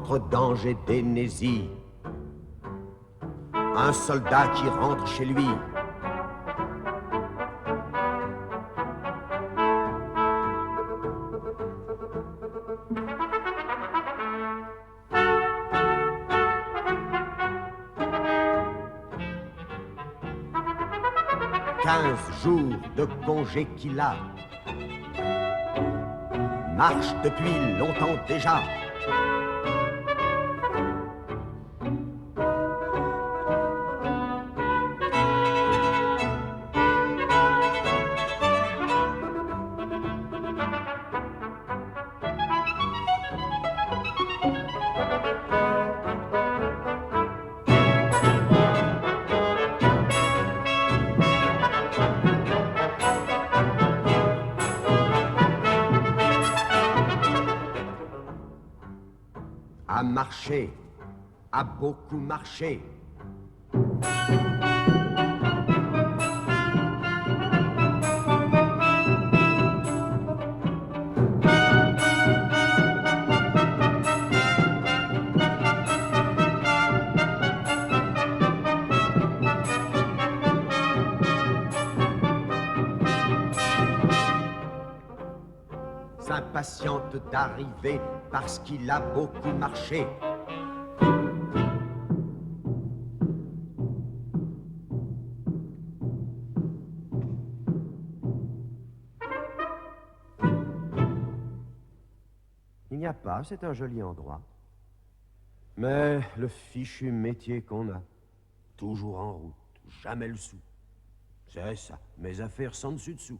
entre danger d'énésie. Un soldat qui rentre chez lui. Jours de congé qu'il a. Marche depuis longtemps déjà. A marché, a beaucoup marché. S'impatiente d'arriver parce qu'il a beaucoup marché. Il n'y a pas, c'est un joli endroit. Mais le fichu métier qu'on a, toujours en route, jamais le sou. C'est ça, mes affaires sans dessus-dessous.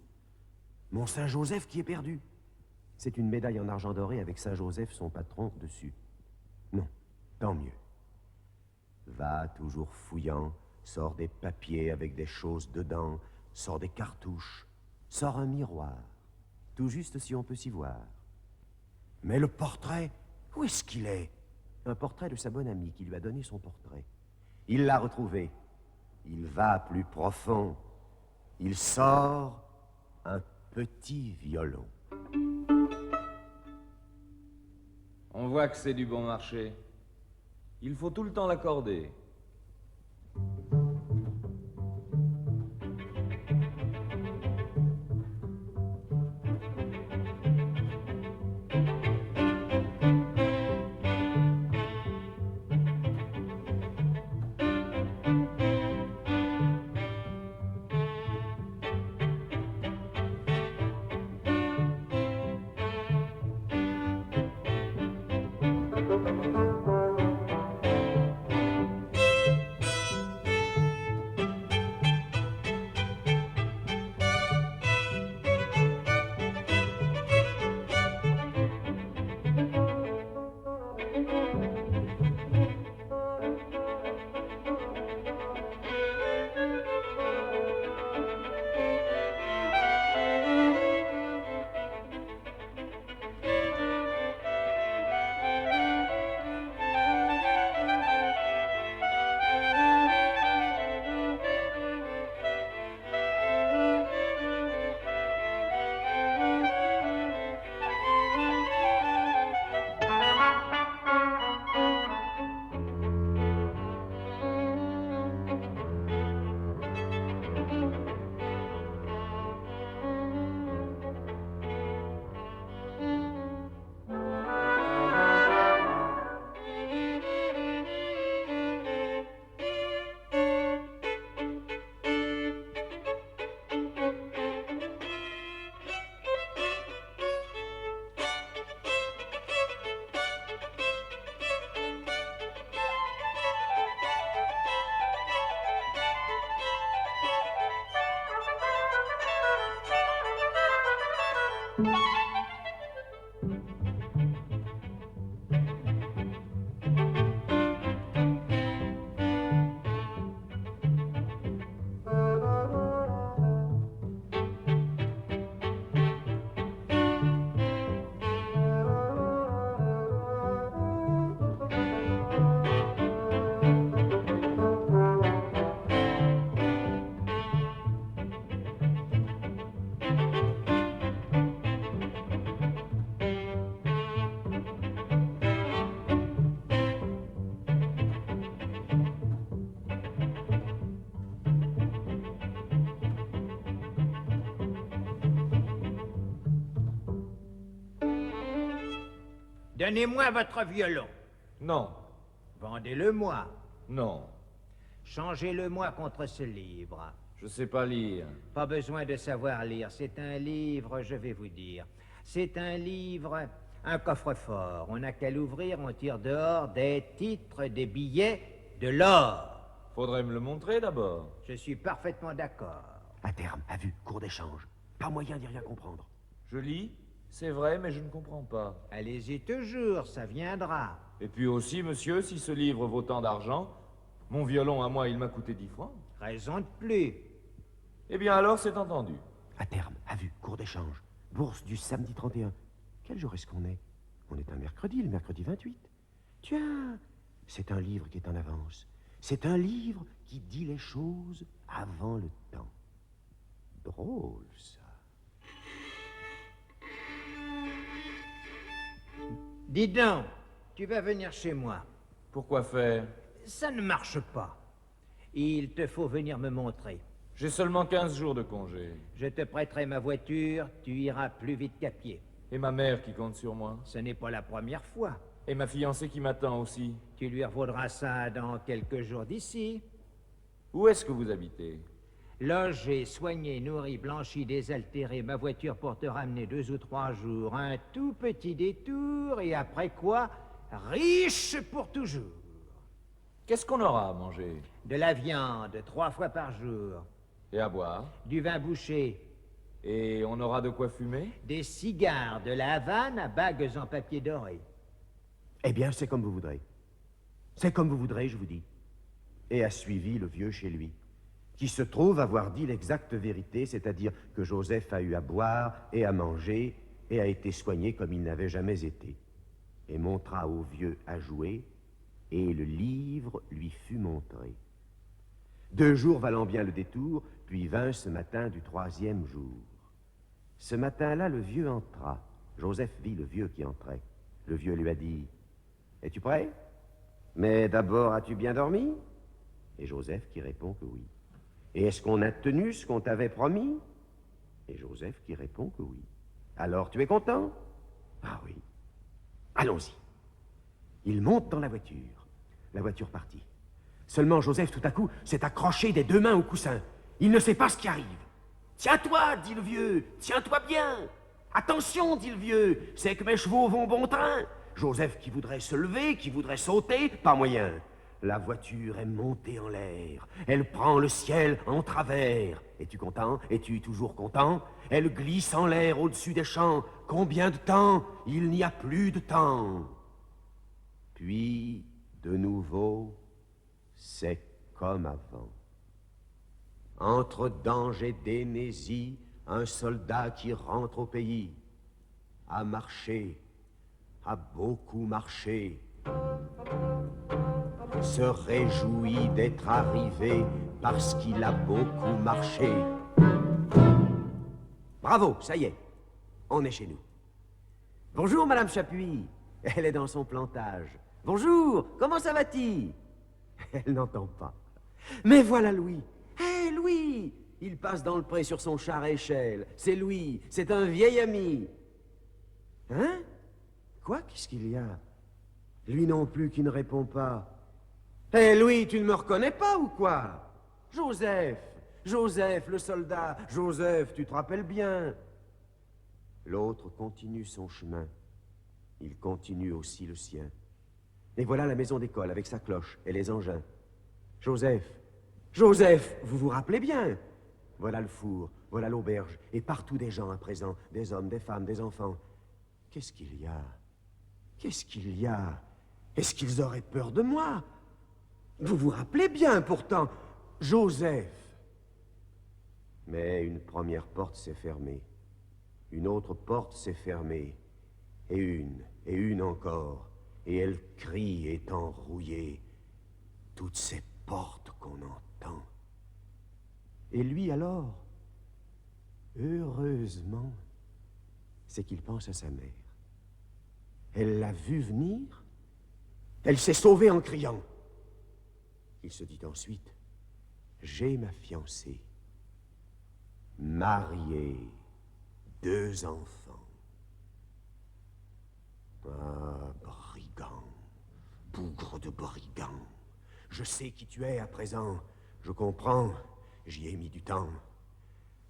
Mon Saint-Joseph qui est perdu. C'est une médaille en argent doré avec Saint-Joseph, son patron, dessus. Non, tant mieux. Va toujours fouillant, sort des papiers avec des choses dedans, sort des cartouches, sort un miroir, tout juste si on peut s'y voir. Mais le portrait, où est-ce qu'il est? Un portrait de sa bonne amie qui lui a donné son portrait. Il l'a retrouvé. Il va plus profond. Il sort un petit violon. On voit que c'est du bon marché. Il faut tout le temps l'accorder. Donnez-moi votre violon. Non, Vendez-le-moi. non, Changez-le-moi contre ce livre. je sais pas lire. Pas besoin de savoir lire. C'est un livre, je vais vous dire. C'est un livre, un coffre-fort. On n'a qu'à l'ouvrir, on tire dehors des titres, des billets, de l'or. Faudrait me le montrer d'abord. Je suis parfaitement d'accord. À terme, à vue, cours d'échange. Pas moyen d'y rien comprendre. Je lis, c'est vrai, mais je ne comprends pas. Allez-y toujours, ça viendra. Et puis aussi, monsieur, si ce livre vaut tant d'argent, mon violon à moi, il m'a coûté 10 francs. Raison de plus. Eh bien alors, c'est entendu. À terme, à vue, cours d'échange. Bourse du samedi 31. Quel jour est-ce qu'on est? On est un mercredi, le mercredi 28. Tiens, c'est un livre qui est en avance. C'est un livre qui dit les choses avant le temps. Drôle, ça. Dis donc, tu vas venir chez moi. Pourquoi faire? Ça ne marche pas. Il te faut venir me montrer. J'ai seulement 15 jours de congé. Je te prêterai ma voiture, tu iras plus vite qu'à pied. Et ma mère qui compte sur moi. Ce n'est pas la première fois. Et ma fiancée qui m'attend aussi. Tu lui revaudras ça dans quelques jours d'ici. Où est-ce que vous habitez? Logé, soigné, nourri, blanchi, désaltéré, ma voiture pour te ramener 2 ou 3 jours, un tout petit détour, et après quoi, riche pour toujours. Qu'est-ce qu'on aura à manger? De la viande, 3 fois par jour, Et à boire? du vin bouché, Et on aura de quoi fumer? des cigares de la Havane à bagues en papier doré. Eh bien, c'est comme vous voudrez. C'est comme vous voudrez, je vous dis. Et a suivi le vieux chez lui, qui se trouve avoir dit l'exacte vérité, c'est-à-dire que Joseph a eu à boire et à manger, et a été soigné comme il n'avait jamais été, et montra au vieux à jouer, et le livre lui fut montré. 2 jours valant bien le détour, puis vint ce matin du 3e jour. Ce matin-là, le vieux entra. Joseph vit le vieux qui entrait. Le vieux lui a dit, « Es-tu prêt? Mais d'abord, as-tu bien dormi? » Et Joseph qui répond que oui. « Et est-ce qu'on a tenu ce qu'on t'avait promis? » Et Joseph qui répond que oui. « Alors, tu es content? » « Ah oui. Allons-y. » Il monte dans la voiture. La voiture partit. Seulement Joseph, tout à coup, s'est accroché des 2 mains au coussin. Il ne sait pas ce qui arrive. « Tiens-toi, dit le vieux, tiens-toi bien. Attention, dit le vieux, c'est que mes chevaux vont bon train. » Joseph qui voudrait se lever, qui voudrait sauter, pas moyen. La voiture est montée en l'air. Elle prend le ciel en travers. Es-tu content? Es-tu toujours content? Elle glisse en l'air au-dessus des champs. Combien de temps? Il n'y a plus de temps. Puis, de nouveau, c'est comme avant. Entre danger d'énésie, un soldat qui rentre au pays, a marché, a beaucoup marché, se réjouit d'être arrivé parce qu'il a beaucoup marché. Bravo, ça y est, on est chez nous. Bonjour, Madame Chapuis. Elle est dans son plantage. Bonjour, comment ça va-t-il? Elle n'entend pas. Mais voilà Louis. Hé, Louis! Il passe dans le pré sur son char à échelle. C'est Louis, c'est un vieil ami. Hein? Quoi? Qu'est-ce qu'il y a? Lui non plus qui ne répond pas. Hé, Louis, tu ne me reconnais pas ou quoi? Joseph! Joseph, le soldat! Joseph, tu te rappelles bien? L'autre continue son chemin. Il continue aussi le sien. Et voilà la maison d'école avec sa cloche et les engins. Joseph! Joseph, vous vous rappelez bien? Voilà le four, voilà l'auberge, et partout des gens à présent, des hommes, des femmes, des enfants. Qu'est-ce qu'il y a? Qu'est-ce qu'il y a? Est-ce qu'ils auraient peur de moi? Vous vous rappelez bien pourtant, Joseph. Mais une première porte s'est fermée. Une autre porte s'est fermée. Et une encore. Et elle crie étant rouillée. Toutes ces portes qu'on entend. Et lui alors, heureusement, c'est qu'il pense à sa mère. Elle l'a vu venir. Elle s'est sauvée en criant. Il se dit ensuite, j'ai ma fiancée, mariée, 2 enfants. Ah, brigand. Bougre de brigand. Je sais qui tu es à présent. Je comprends. J'y ai mis du temps.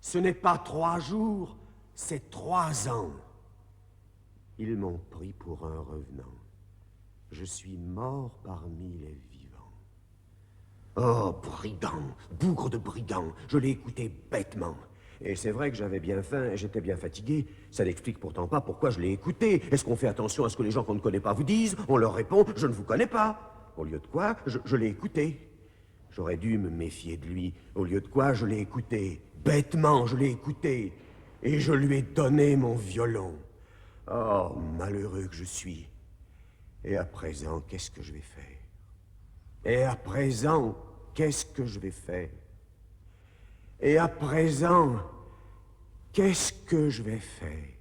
Ce n'est pas 3 jours, c'est 3 ans. Ils m'ont pris pour un revenant. Je suis mort parmi les vivants. Oh, brigand, bougre de brigand, je l'ai écouté bêtement. Et c'est vrai que j'avais bien faim et j'étais bien fatigué. Ça n'explique pourtant pas pourquoi je l'ai écouté. Est-ce qu'on fait attention à ce que les gens qu'on ne connaît pas vous disent? On leur répond, je ne vous connais pas. Au lieu de quoi, je l'ai écouté. J'aurais dû me méfier de lui. Au lieu de quoi, je l'ai écouté. Bêtement, je l'ai écouté. Et je lui ai donné mon violon. Oh, malheureux que je suis. Et à présent, qu'est-ce que je vais faire? Et à présent, qu'est-ce que je vais faire? Et à présent, qu'est-ce que je vais faire?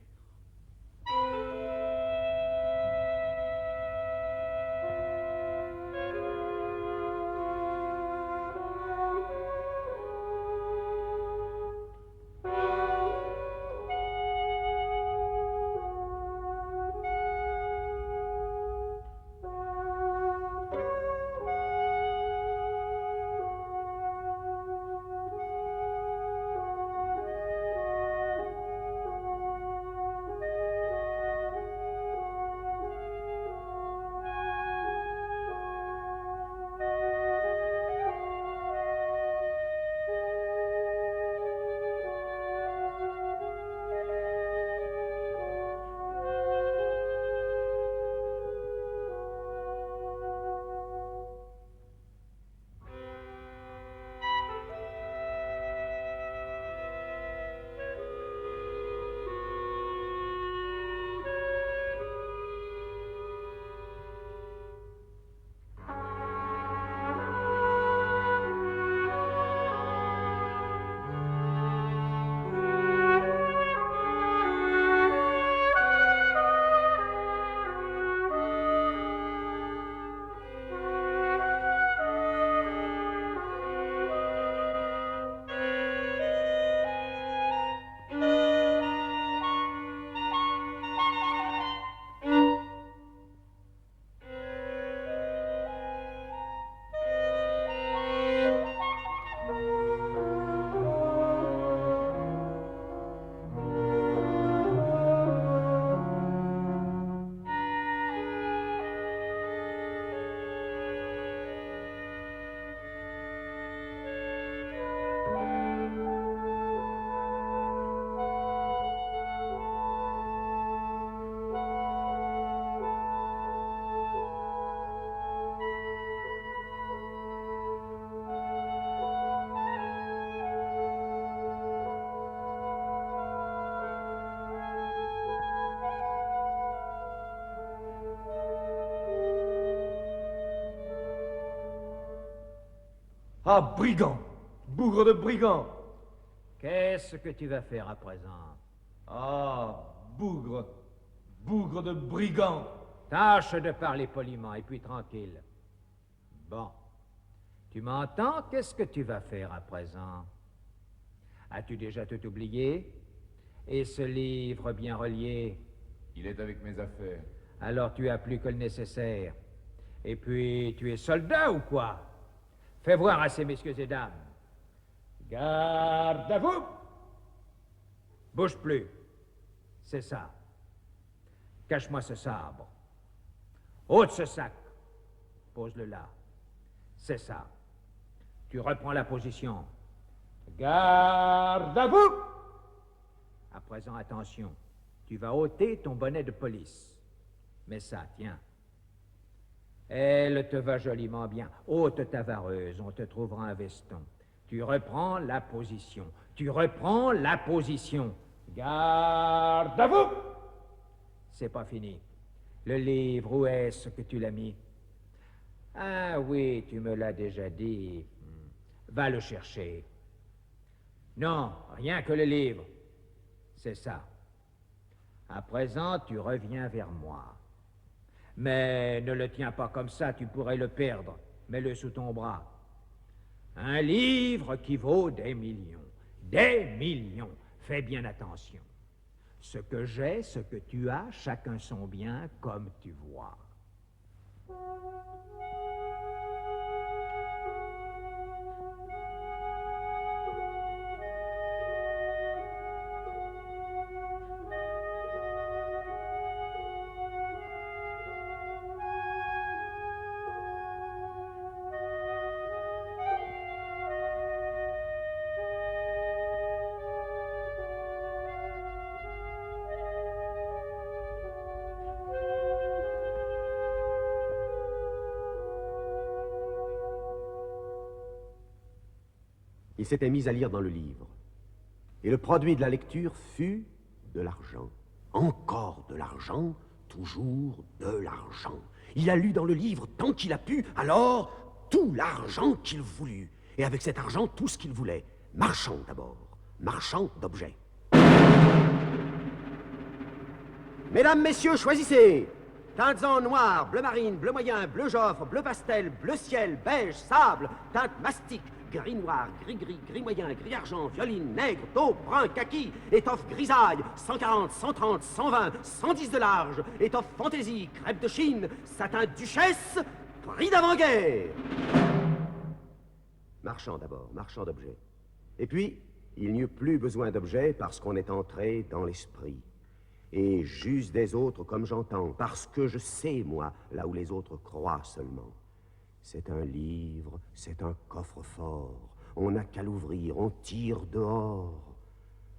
Ah, brigand! Bougre de brigand! Qu'est-ce que tu vas faire à présent? Ah, bougre! Bougre de brigand! Tâche de parler poliment et puis tranquille. Bon. Tu m'entends? Qu'est-ce que tu vas faire à présent? As-tu déjà tout oublié? Et ce livre bien relié? Il est avec mes affaires. Alors tu as plus que le nécessaire. Et puis, tu es soldat ou quoi? Fais voir à ces messieurs et dames. Garde à vous! Bouge plus. C'est ça. Cache-moi ce sabre. Ôte ce sac. Pose-le là. C'est ça. Tu reprends la position. Garde à vous! À présent, attention. Tu vas ôter ton bonnet de police. Mais ça, tiens. Elle te va joliment bien. Ôte ta vareuse, on te trouvera un veston. Tu reprends la position. Tu reprends la position. Garde à vous! C'est pas fini. Le livre, où est-ce que tu l'as mis? Ah oui, tu me l'as déjà dit. Va le chercher. Non, rien que le livre. C'est ça. À présent, tu reviens vers moi. Mais ne le tiens pas comme ça, tu pourrais le perdre. Mets-le sous ton bras. Un livre qui vaut des millions. Des millions. Fais bien attention. Ce que j'ai, ce que tu as, chacun son bien, comme tu vois. Il s'était mis à lire dans le livre. Et le produit de la lecture fut de l'argent. Encore de l'argent, toujours de l'argent. Il a lu dans le livre tant qu'il a pu, alors tout l'argent qu'il voulut. Et avec cet argent, tout ce qu'il voulait. Marchand d'abord, marchand d'objets. Mesdames, messieurs, choisissez. Teintes en noir, bleu marine, bleu moyen, bleu joffre, bleu pastel, bleu ciel, beige, sable, teinte mastic, gris noir, gris-gris, gris moyen, gris argent, violine, nègre, taupe, brun, kaki, étoffe grisaille, 140, 130, 120, 110 de large, étoffe fantaisie, crêpe de Chine, satin duchesse, prix d'avant-guerre. Marchand d'abord, marchand d'objets. Et puis, il n'y eut plus besoin d'objets parce qu'on est entré dans l'esprit. Et j'use des autres comme j'entends, parce que je sais, moi, là où les autres croient seulement. C'est un livre, c'est un coffre-fort. On n'a qu'à l'ouvrir, on tire dehors.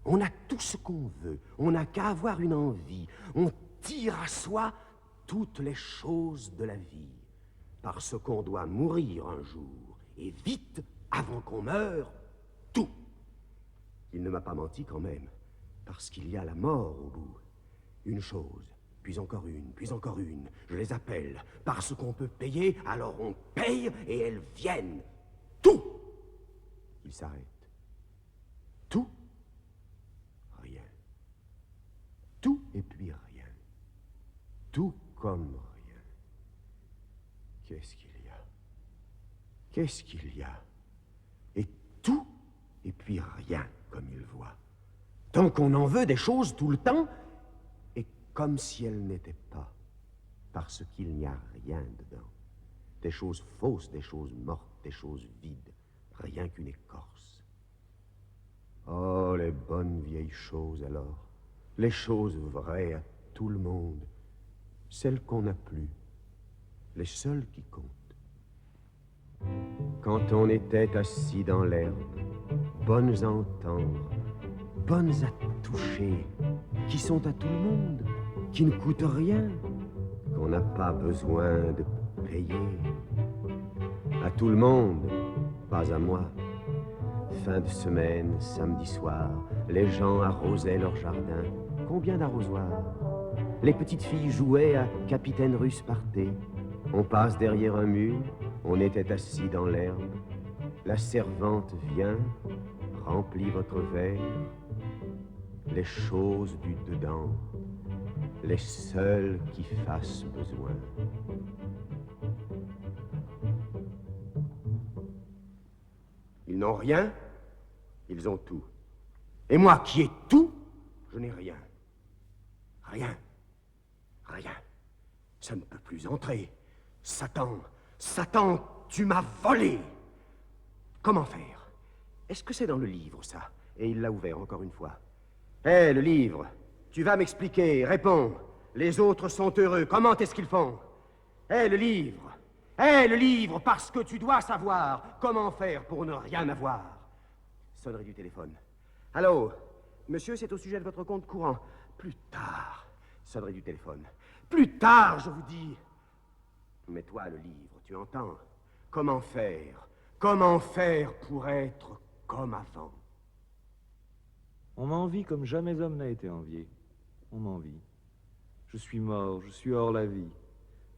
On a tout ce qu'on veut, on n'a qu'à avoir une envie. On tire à soi toutes les choses de la vie. Parce qu'on doit mourir un jour, et vite, avant qu'on meure, tout. Il ne m'a pas menti quand même, parce qu'il y a la mort au bout. Une chose, puis encore une, puis encore une. Je les appelle. Parce qu'on peut payer, alors on paye et elles viennent. Tout. Il s'arrête. Tout. Rien. Tout et puis rien. Tout comme rien. Qu'est-ce qu'il y a? Qu'est-ce qu'il y a? Et tout et puis rien, comme il voit. Tant qu'on en veut des choses tout le temps, comme si elles n'étaient pas, parce qu'il n'y a rien dedans. Des choses fausses, des choses mortes, des choses vides, rien qu'une écorce. Oh, les bonnes vieilles choses alors, les choses vraies à tout le monde, celles qu'on n'a plus, les seules qui comptent. Quand on était assis dans l'herbe, bonnes à entendre, bonnes à toucher, qui sont à tout le monde, qui ne coûtent rien, qu'on n'a pas besoin de payer. À tout le monde, pas à moi. Fin de semaine, samedi soir, les gens arrosaient leur jardin. Combien d'arrosoirs? Les petites filles jouaient à Capitaine Russe partait. On passe derrière un mur, on était assis dans l'herbe. La servante vient, remplit votre verre. Les choses du dedans, les seuls qui fassent besoin. Ils n'ont rien, ils ont tout. Et moi qui ai tout, je n'ai rien. Rien. Rien. Ça ne peut plus entrer. Satan, Satan, tu m'as volé. Comment faire? Est-ce que c'est dans le livre, ça? Et il l'a ouvert encore une fois. Hé, le livre, tu vas m'expliquer, réponds. Les autres sont heureux, comment est-ce qu'ils font? Hé, le livre, parce que tu dois savoir comment faire pour ne rien avoir. Sonnerie du téléphone. Allô, monsieur, c'est au sujet de votre compte courant. Plus tard, sonnerie du téléphone. Plus tard, je vous dis. Mais toi, le livre, tu entends? Comment faire? Comment faire pour être comme avant? On m'envie comme jamais homme n'a été envié. On m'envie. Je suis mort, je suis hors la vie.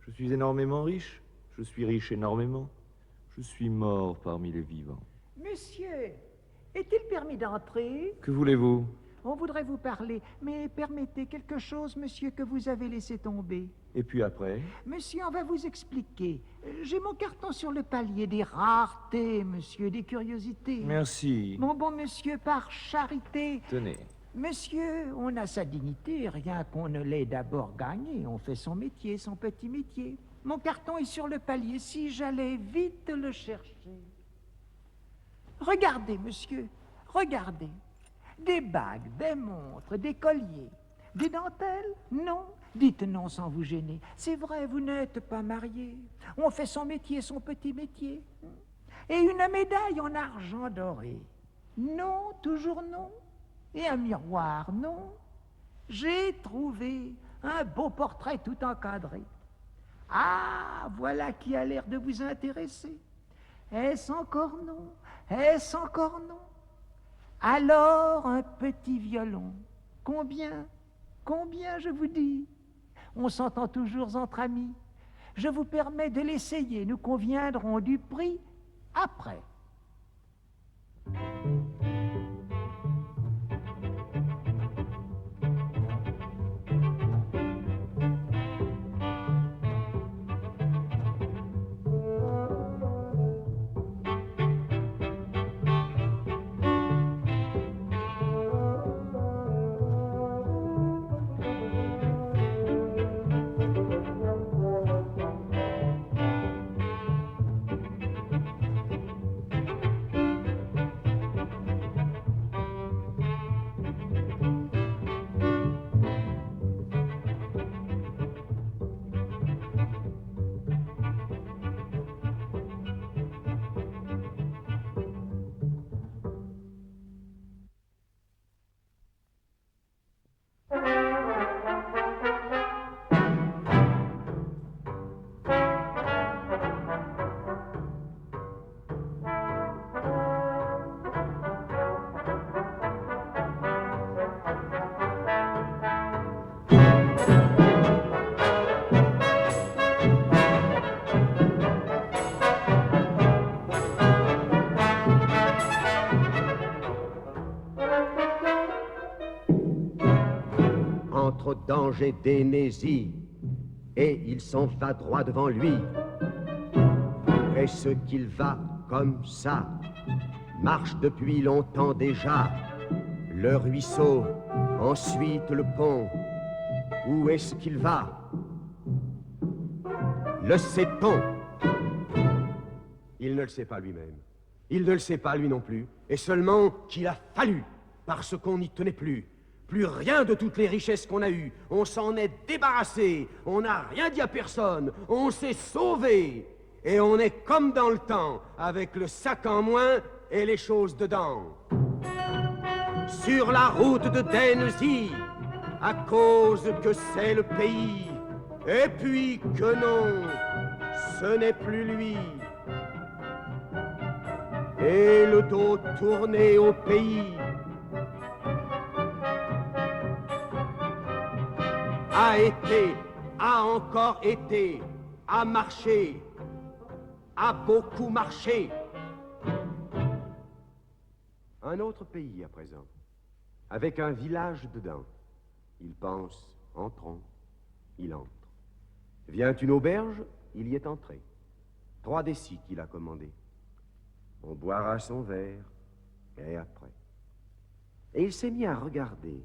Je suis énormément riche, je suis riche énormément. Je suis mort parmi les vivants. Monsieur, est-il permis d'entrer? Que voulez-vous? On voudrait vous parler, mais permettez quelque chose, monsieur, que vous avez laissé tomber. Et puis après? Monsieur, on va vous expliquer. J'ai mon carton sur le palier, des raretés, monsieur, des curiosités. Merci. Mon bon monsieur, par charité. Tenez. Monsieur, on a sa dignité, rien qu'on ne l'ait d'abord gagnée. On fait son métier, son petit métier. Mon carton est sur le palier, si j'allais vite le chercher. Regardez, monsieur, regardez. Des bagues, des montres, des colliers, des dentelles? Non. Dites non sans vous gêner. C'est vrai, vous n'êtes pas marié. On fait son métier, son petit métier. Et une médaille en argent doré? Non, toujours non. Et un miroir? Non. J'ai trouvé un beau portrait tout encadré. Ah, voilà qui a l'air de vous intéresser. Est-ce encore non? Est-ce encore non? Alors, un petit violon. Combien? Combien, je vous dis? On s'entend toujours entre amis. Je vous permets de l'essayer. Nous conviendrons du prix après. Entre danger d'énésie, et il s'en va droit devant lui. Est-ce qu'il va comme ça? Marche depuis longtemps déjà. Le ruisseau, ensuite le pont. Où est-ce qu'il va? Le sait-on? Il ne le sait pas lui-même. Il ne le sait pas lui non plus. Et seulement qu'il a fallu, parce qu'on n'y tenait plus. Plus rien de toutes les richesses qu'on a eues. On s'en est débarrassé. On n'a rien dit à personne. On s'est sauvé. Et on est comme dans le temps, avec le sac en moins et les choses dedans. Sur la route de Denzi, à cause que c'est le pays. Et puis que non, ce n'est plus lui. Et le dos tourné au pays. A été, a encore été, a marché, a beaucoup marché. Un autre pays à présent, avec un village dedans. Il pense, entrons, il entre. Vient une auberge, il y est entré. 3 décis qu'il a commandé. On boira son verre, et après. Et il s'est mis à regarder.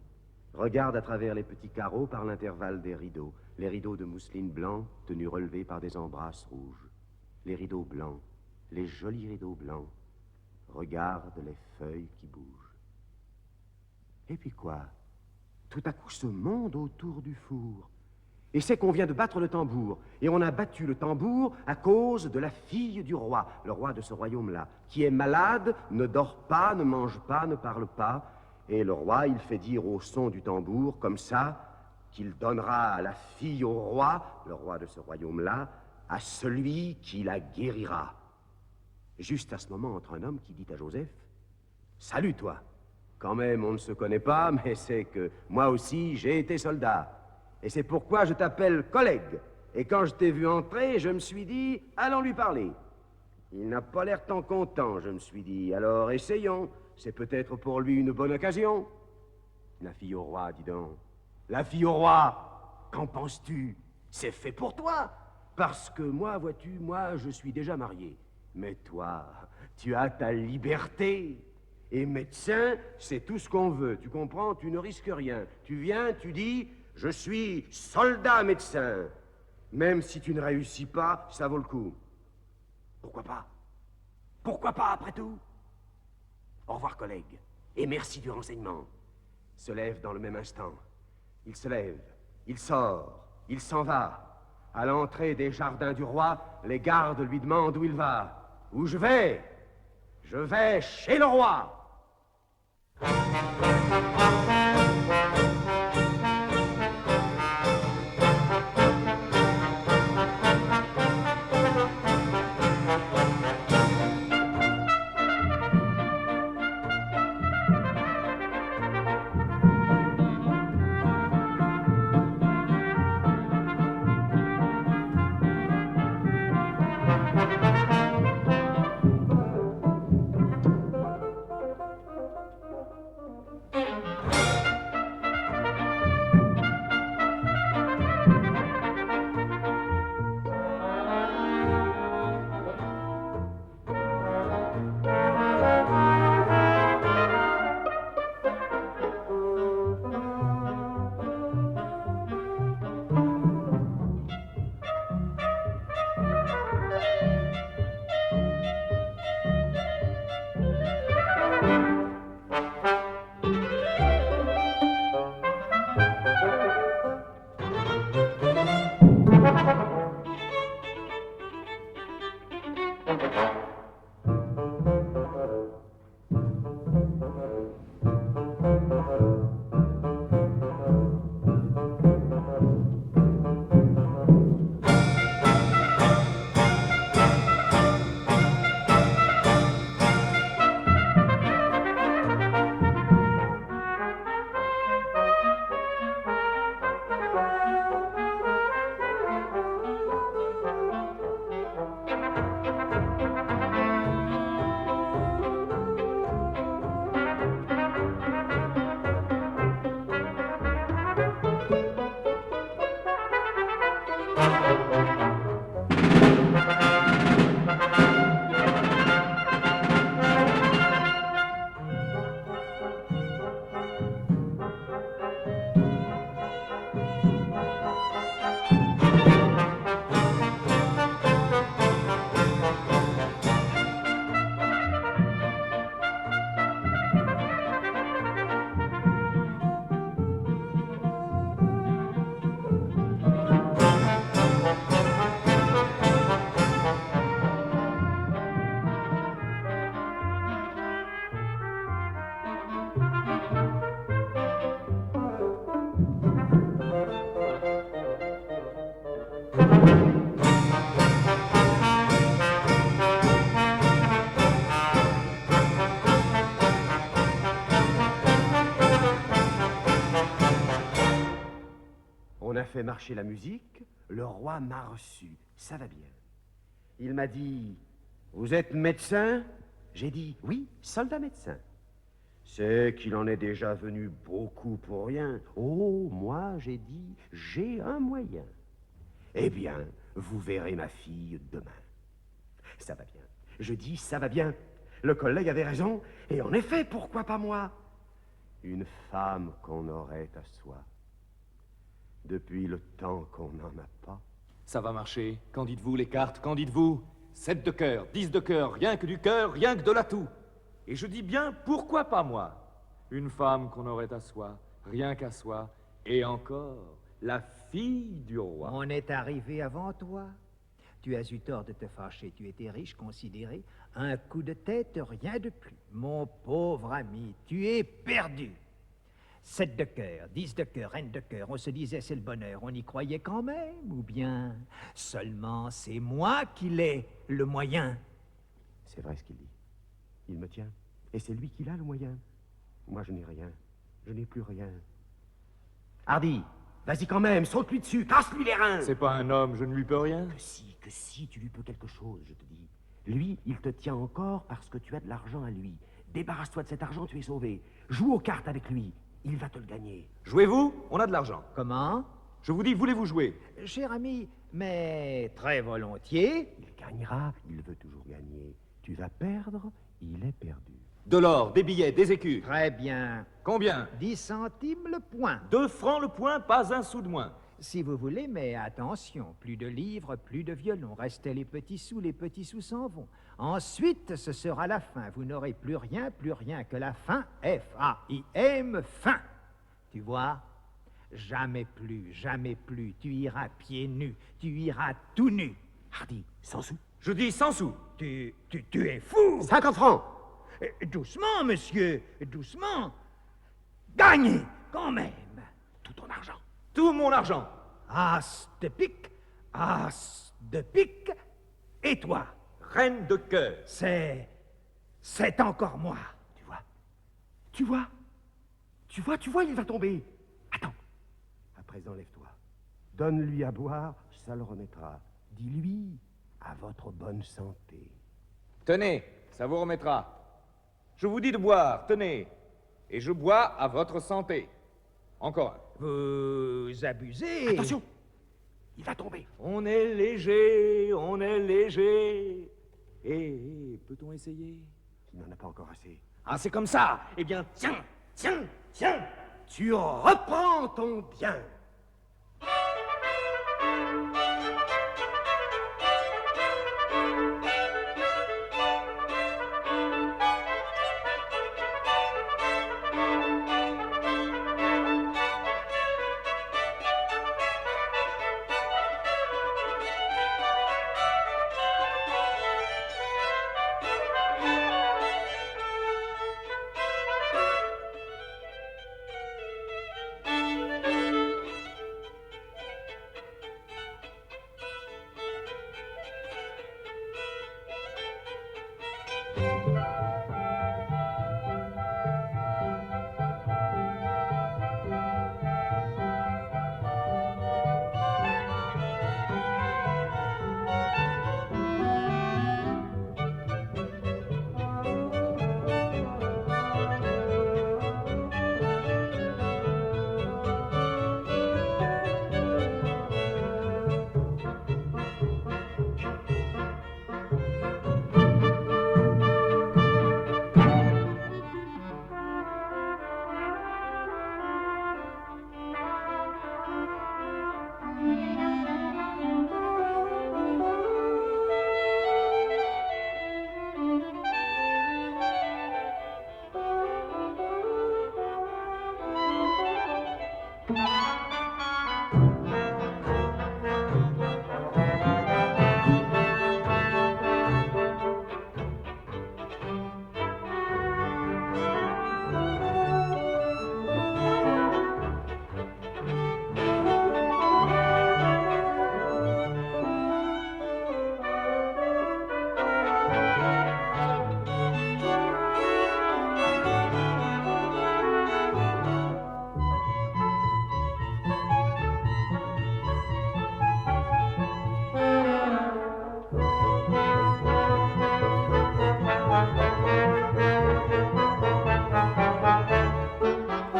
Regarde à travers les petits carreaux par l'intervalle des rideaux. Les rideaux de mousseline blanc tenus relevés par des embrasses rouges. Les rideaux blancs, les jolis rideaux blancs. Regarde les feuilles qui bougent. Et puis quoi? Tout à coup ce monde autour du four. Et c'est qu'on vient de battre le tambour. Et on a battu le tambour à cause de la fille du roi, le roi de ce royaume-là, qui est malade, ne dort pas, ne mange pas, ne parle pas. Et le roi, il fait dire au son du tambour, comme ça, qu'il donnera la fille au roi, le roi de ce royaume-là, à celui qui la guérira. Juste à ce moment entre un homme qui dit à Joseph, « Salut toi, quand même on ne se connaît pas, mais c'est que moi aussi j'ai été soldat. Et c'est pourquoi je t'appelle collègue. Et quand je t'ai vu entrer, je me suis dit, allons lui parler. Il n'a pas l'air tant content, je me suis dit, alors essayons. C'est peut-être pour lui une bonne occasion. » La fille au roi, dis donc. La fille au roi, qu'en penses-tu? C'est fait pour toi. Parce que moi, vois-tu, moi, je suis déjà marié. Mais toi, tu as ta liberté. Et médecin, c'est tout ce qu'on veut. Tu comprends? Tu ne risques rien. Tu viens, tu dis, je suis soldat médecin. Même si tu ne réussis pas, ça vaut le coup. Pourquoi pas? Pourquoi pas, après tout? Au revoir, collègue. Et merci du renseignement. Se lève dans le même instant. Il se lève, il sort, il s'en va. À l'entrée des jardins du roi, les gardes lui demandent où il va. Où je vais? Je vais chez le roi. On a fait marcher la musique, le roi m'a reçu, ça va bien. Il m'a dit, vous êtes médecin? J'ai dit, oui, soldat médecin. C'est qu'il en est déjà venu beaucoup pour rien. Oh, moi, j'ai dit, j'ai un moyen. Eh bien, vous verrez ma fille demain. Ça va bien. Je dis, ça va bien. Le collègue avait raison, et en effet, pourquoi pas moi? Une femme qu'on aurait à soi. Depuis le temps qu'on n'en a pas. Ça va marcher. Qu'en dites-vous, les cartes? Qu'en dites-vous? 7 de cœur, 10 de cœur, rien que du cœur, rien que de l'atout. Et je dis bien, pourquoi pas moi? Une femme qu'on aurait à soi, rien qu'à soi, et encore, la fille du roi. On est arrivé avant toi. Tu as eu tort de te fâcher, tu étais riche, considéré. Un coup de tête, rien de plus. Mon pauvre ami, tu es perdu. 7 de cœur, 10 de cœur, reine de cœur, on se disait c'est le bonheur, on y croyait quand même, ou bien seulement c'est moi qui l'ai, le moyen. C'est vrai ce qu'il dit. Il me tient, et c'est lui qui a le moyen. Moi, je n'ai rien, je n'ai plus rien. Hardy, vas-y quand même, saute-lui dessus, casse-lui les reins. C'est pas un homme, je ne lui peux rien. Que si, tu lui peux quelque chose, je te dis. Lui, il te tient encore parce que tu as de l'argent à lui. Débarrasse-toi de cet argent, tu es sauvé. Joue aux cartes avec lui. Il va te le gagner. Jouez-vous? On a de l'argent. Comment? Je vous dis, voulez-vous jouer? Cher ami, mais très volontiers. Il gagnera, il veut toujours gagner. Tu vas perdre, il est perdu. De l'or, des billets, des écus. Très bien. Combien? 10 centimes le point. 2 francs le point, pas un sou de moins. Si vous voulez, mais attention, plus de livres, plus de violons. Restez les petits sous s'en vont. Ensuite, ce sera la fin. Vous n'aurez plus rien que la fin. F-A-I-M, fin. Tu vois? Jamais plus. Tu iras pieds nus. Tu iras tout nu. Hardy, 100 sous. Je dis 100 sous. Tu es fou. 50 francs. Doucement, monsieur, doucement. Gagnez, quand même. Tout ton argent. Tout mon argent. As de pique, as de pique. Et toi? Reine de cœur. C'est encore moi. Tu vois, il va tomber. Attends. À présent, lève-toi. Donne-lui à boire, ça le remettra. Dis-lui, à votre bonne santé. Tenez, ça vous remettra. Je vous dis de boire, tenez. Et je bois à votre santé. Encore un. Vous abusez. Attention, il va tomber. On est léger, on est léger. Eh, peut-on essayer? Tu n'en as pas encore assez. Ah, c'est comme ça. Eh bien, tiens. Tu reprends ton bien.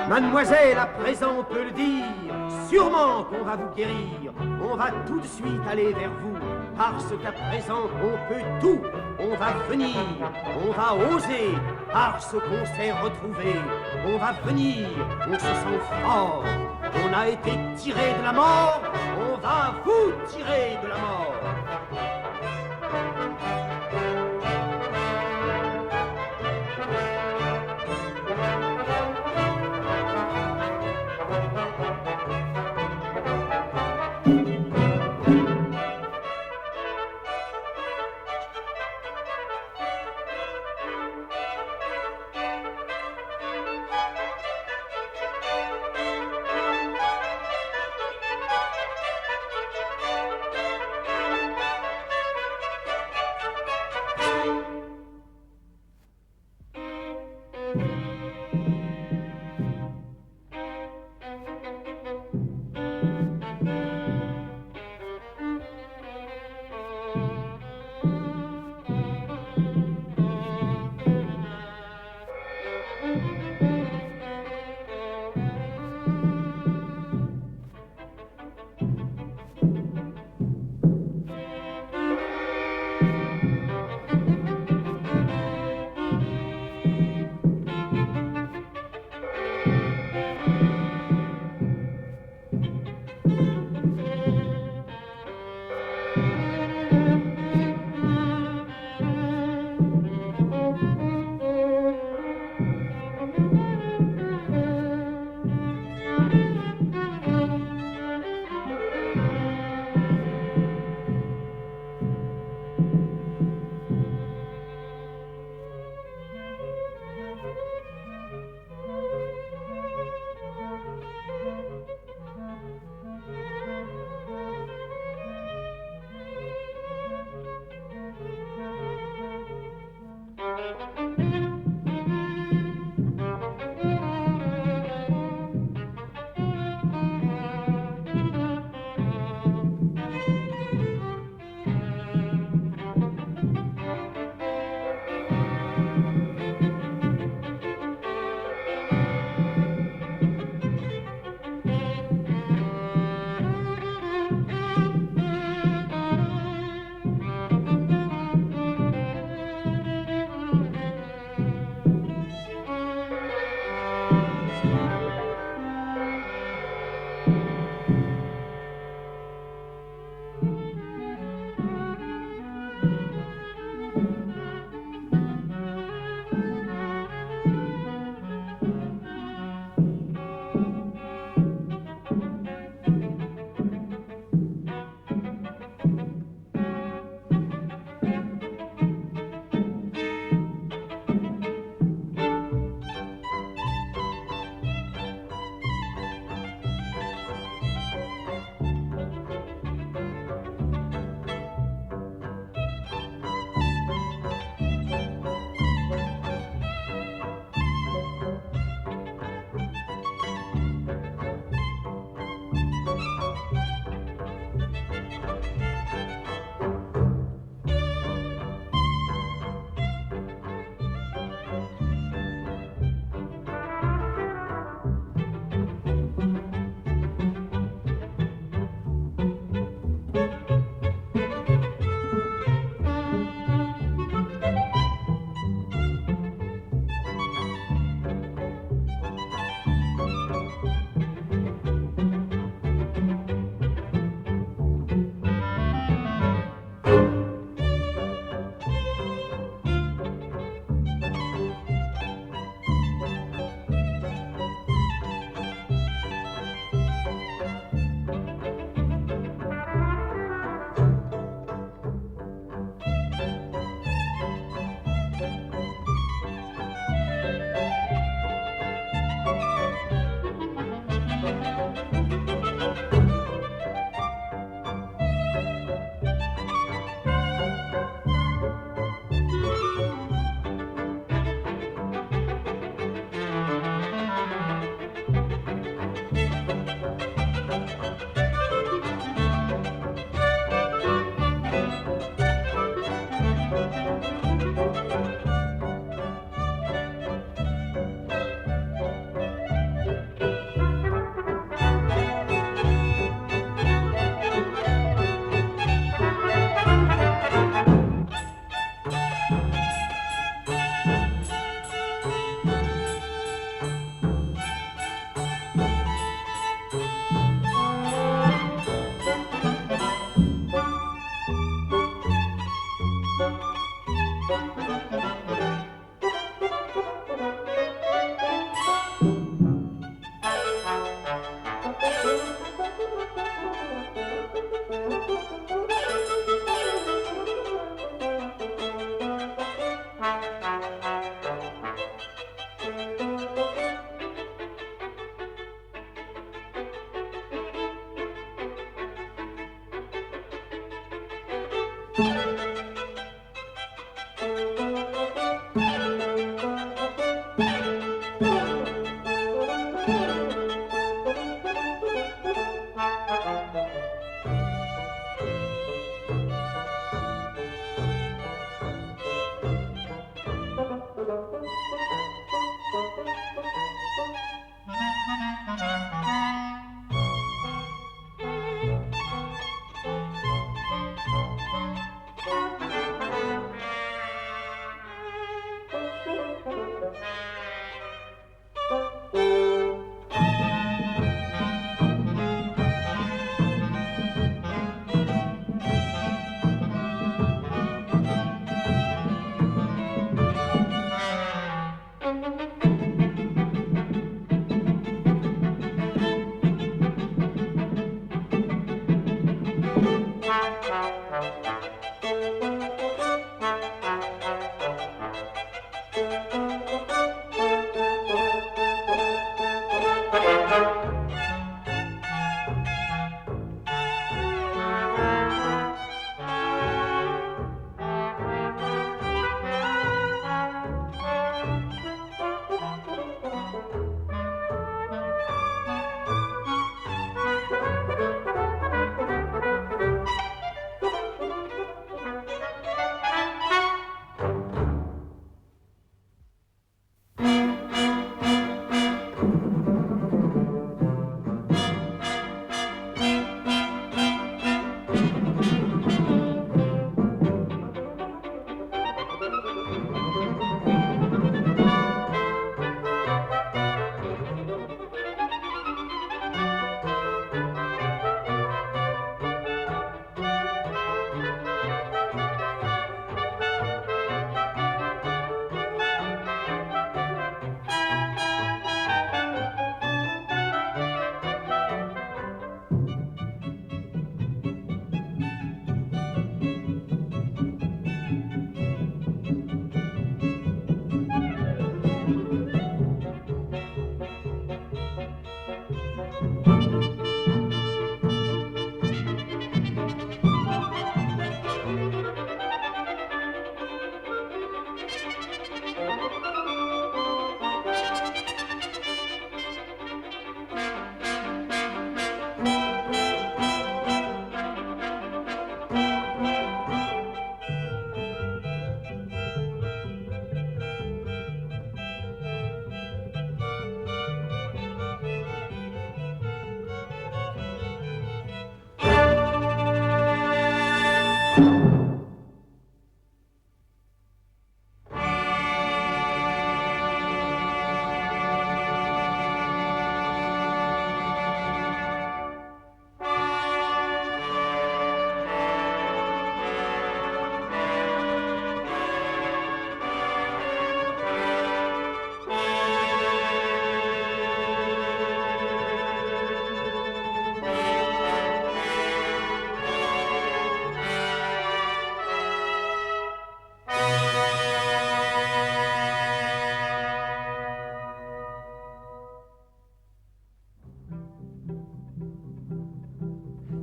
Mademoiselle, à présent on peut le dire, sûrement qu'on va vous guérir. On va tout de suite aller vers vous, parce qu'à présent on peut tout. On va venir, on va oser, parce qu'on s'est retrouvé. On va venir, on se sent fort. On a été tiré de la mort, on va vous tirer de la mort.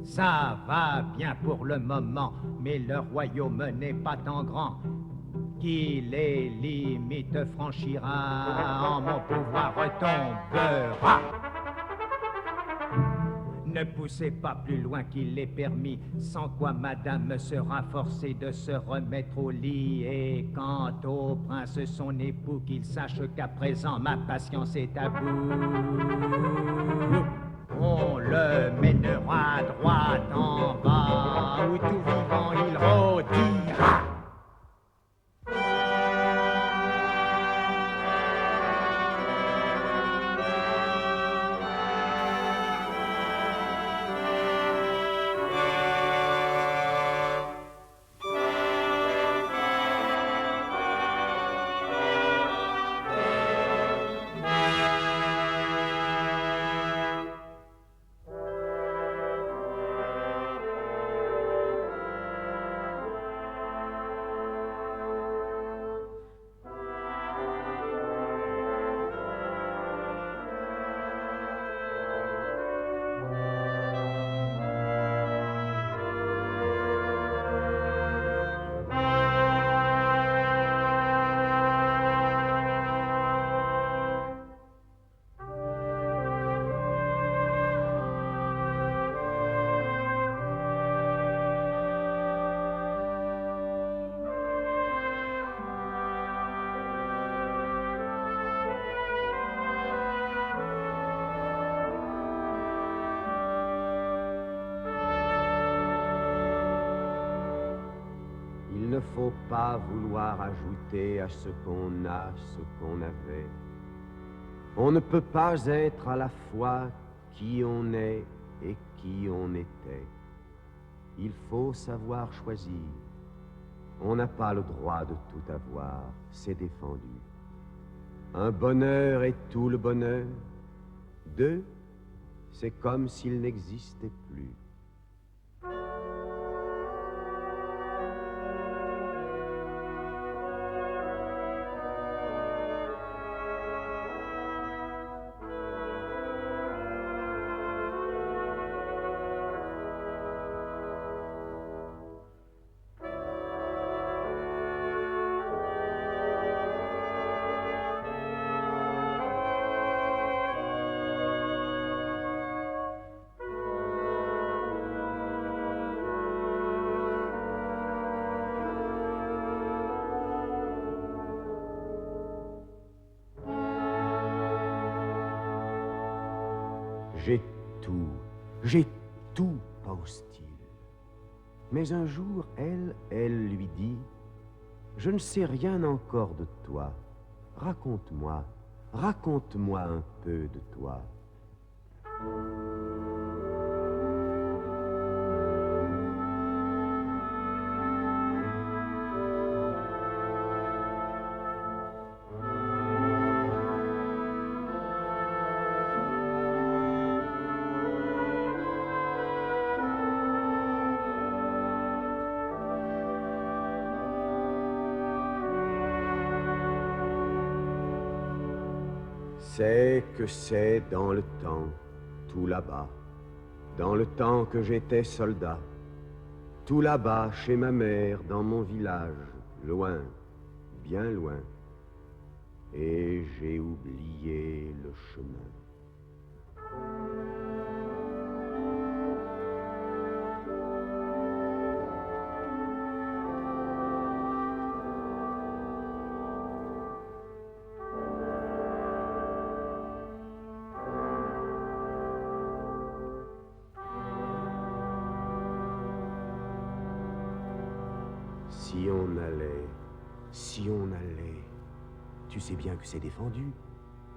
Ça va bien pour le moment, mais le royaume n'est pas tant grand. Qui les limites franchira, en mon pouvoir retombera. Ne poussez pas plus loin qu'il est permis, sans quoi madame sera forcée de se remettre au lit. Et quant au prince, son époux, qu'il sache qu'à présent ma patience est à bout. On le mènera droit en bas, où tout vivant il rôdira. faut pas vouloir ajouter à ce qu'on a ce qu'on avait. On ne peut pas être à la fois qui on est et qui on était. Il faut savoir choisir. On n'a pas le droit de tout avoir, c'est défendu. Un bonheur est tout le bonheur. Deux, c'est comme s'il n'existait plus. J'ai tout, pense-t-il. Mais un jour, elle lui dit, je ne sais rien encore de toi. Raconte-moi un peu de toi. C'est que c'est dans le temps, tout là-bas, dans le temps que j'étais soldat, tout là-bas, chez ma mère, dans mon village, loin, bien loin, et j'ai oublié le chemin. Si on allait, tu sais bien que c'est défendu.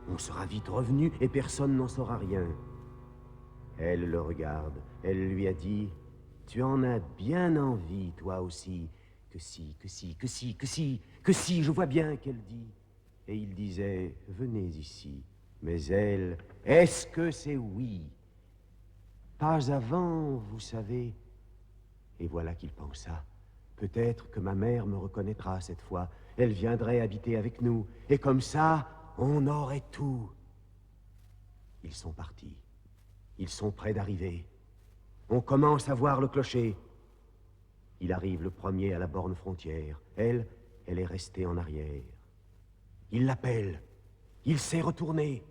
On sera vite revenu et personne n'en saura rien. Elle le regarde, elle lui a dit, tu en as bien envie, toi aussi, que si, je vois bien qu'elle dit. Et il disait, venez ici. Mais elle, est-ce que c'est oui? Pas avant, vous savez. Et voilà qu'il pensa. Peut-être que ma mère me reconnaîtra cette fois. Elle viendrait habiter avec nous. Et comme ça, on aurait tout. Ils sont partis. Ils sont près d'arriver. On commence à voir le clocher. Il arrive le premier à la borne frontière. Elle est restée en arrière. Il l'appelle. Il s'est retourné.